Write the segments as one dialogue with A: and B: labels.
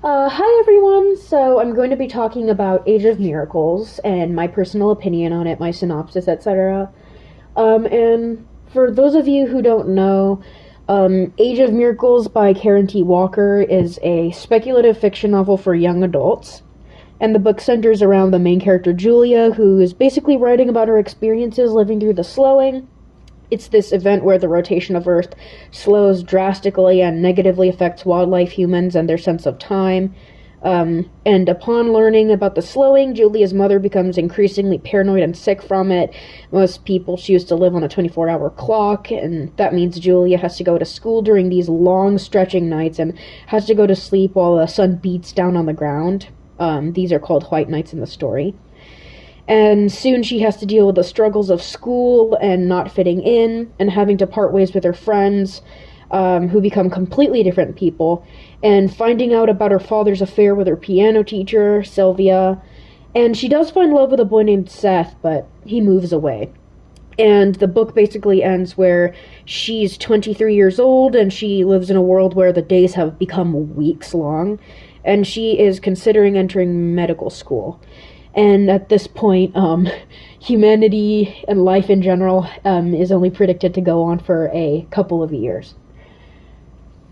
A: Hi everyone! So I'm going to be talking about Age of Miracles and my personal opinion on it, my synopsis, etc. And for those of you who don't know, Age of Miracles by Karen T. Walker is a speculative fiction novel for young adults. And the book centers around the main character Julia, who is basically writing about her experiences living through the slowing. It's this event where the rotation of Earth slows drastically and negatively affects wildlife, humans, and their sense of time. And upon learning about the slowing, Julia's mother becomes increasingly paranoid and sick from it. Most people choose to live on a 24-hour clock, and that means Julia has to go to school during these long stretching nights and has to go to sleep while the sun beats down on the ground. These are called white nights in the story. And soon she has to deal with the struggles of school and not fitting in and having to part ways with her friends, who become completely different people, and finding out about her father's affair with her piano teacher, Sylvia. And she does find love with a boy named Seth, but he moves away. And the book basically ends where she's 23 years old and she lives in a world where the days have become weeks long, and she is considering entering medical school. And at this point, humanity and life in general is only predicted to go on for a couple of years.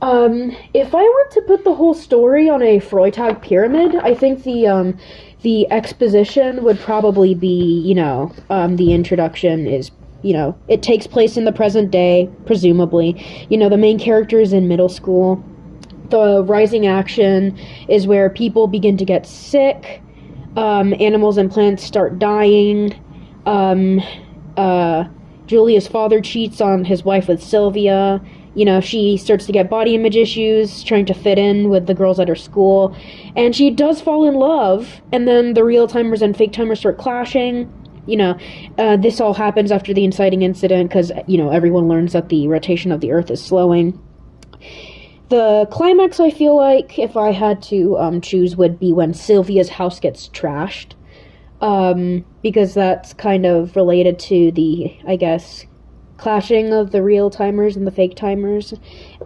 A: If I were to put the whole story on a Freudian pyramid, I think the exposition would probably be, the introduction is, it takes place in the present day, presumably. The main character is in middle school. The rising action is where people begin to get sick. Animals and plants start dying. Julia's father cheats on his wife with Sylvia. She starts to get body image issues, trying to fit in with the girls at her school. And she does fall in love, and then the real timers and fake timers start clashing. This all happens after the inciting incident because, everyone learns that the rotation of the Earth is slowing. The climax, I feel like, if I had to choose, would be when Sylvia's house gets trashed. Because that's kind of related to the, I guess, clashing of the real timers and the fake timers.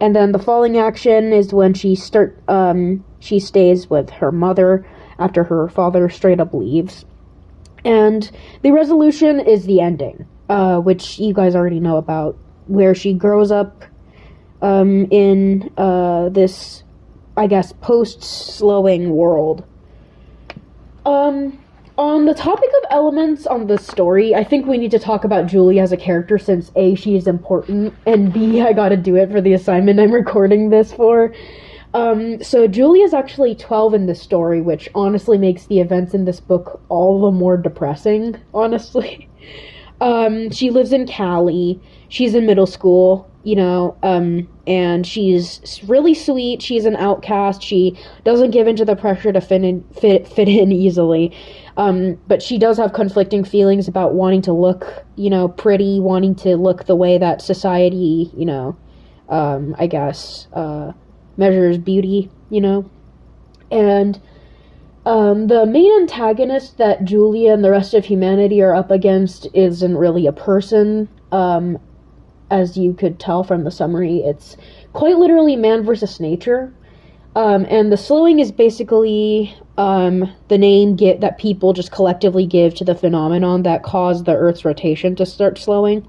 A: And then the falling action is when she stays with her mother after her father straight up leaves. And the resolution is the ending, which you guys already know about, where she grows up in this, I guess, post-slowing world. On the topic of elements on the story, I think we need to talk about Julie as a character since A, she is important, and B, I gotta do it for the assignment I'm recording this for. So Julie is actually 12 in this story, which honestly makes the events in this book all the more depressing, honestly. She lives in Cali. She's in middle school, and she's really sweet. She's an outcast. She doesn't give into the pressure to fit in easily. But she does have conflicting feelings about wanting to look, pretty, wanting to look the way that society, I guess, measures beauty, And the main antagonist that Julia and the rest of humanity are up against isn't really a person. As you could tell from the summary, it's quite literally man versus nature. And the slowing is basically the name that people just collectively give to the phenomenon that caused the Earth's rotation to start slowing.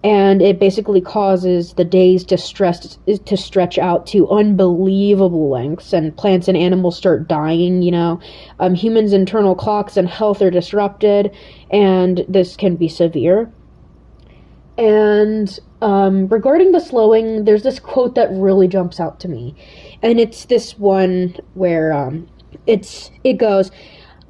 A: And it basically causes the days to stretch out to unbelievable lengths, and plants and animals start dying, Humans' internal clocks and health are disrupted, and this can be severe. And regarding the slowing, there's this quote that really jumps out to me. And it's this one where it goes,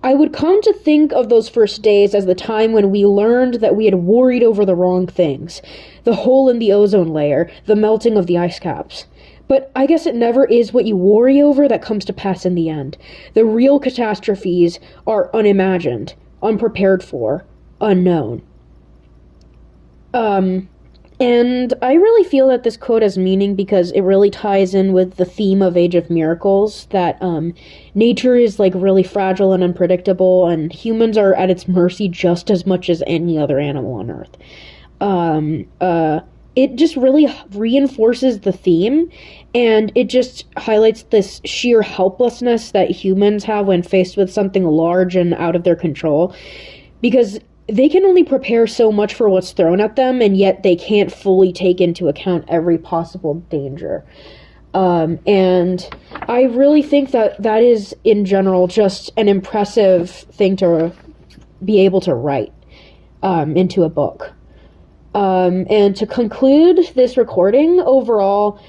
A: "I would come to think of those first days as the time when we learned that we had worried over the wrong things. The hole in the ozone layer, the melting of the ice caps. But I guess it never is what you worry over that comes to pass in the end. The real catastrophes are unimagined, unprepared for, unknown." And I really feel that this quote has meaning because it really ties in with the theme of Age of Miracles, that nature is really fragile and unpredictable, and humans are at its mercy just as much as any other animal on Earth. it just really reinforces the theme, and it just highlights this sheer helplessness that humans have when faced with something large and out of their control, because they can only prepare so much for what's thrown at them, and yet they can't fully take into account every possible danger. And I really think that that is, in general, just an impressive thing to be able to write into a book. And to conclude this recording, overall,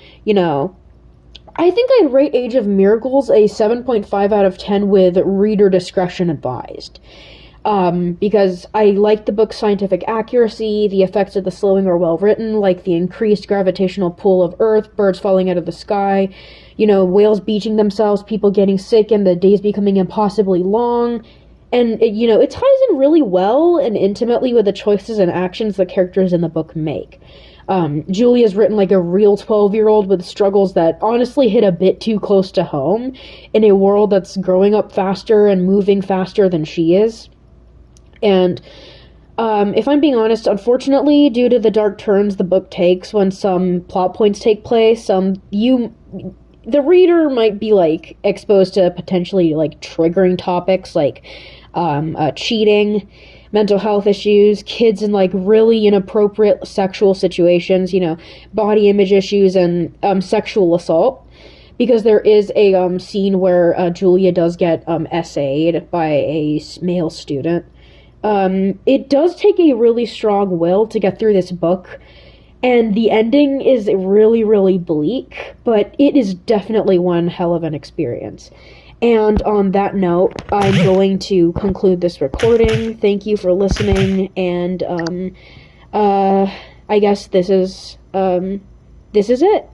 A: I think I'd rate Age of Miracles a 7.5 out of 10 with reader discretion advised. Because I like the book's scientific accuracy, the effects of the slowing are well written, like the increased gravitational pull of Earth, birds falling out of the sky, whales beaching themselves, people getting sick, and the days becoming impossibly long. And, it ties in really well and intimately with the choices and actions the characters in the book make. Julia's written like a real 12-year-old with struggles that honestly hit a bit too close to home in a world that's growing up faster and moving faster than she is. And if I'm being honest, unfortunately, due to the dark turns the book takes when some plot points take place, the reader might be like exposed to potentially like triggering topics like cheating, mental health issues, kids in like really inappropriate sexual situations, body image issues, and sexual assault. Because there is a scene where Julia does get essayed by a male student. It does take a really strong will to get through this book, and the ending is really, really bleak, but it is definitely one hell of an experience. And on that note, I'm going to conclude this recording. Thank you for listening, and I guess this is it.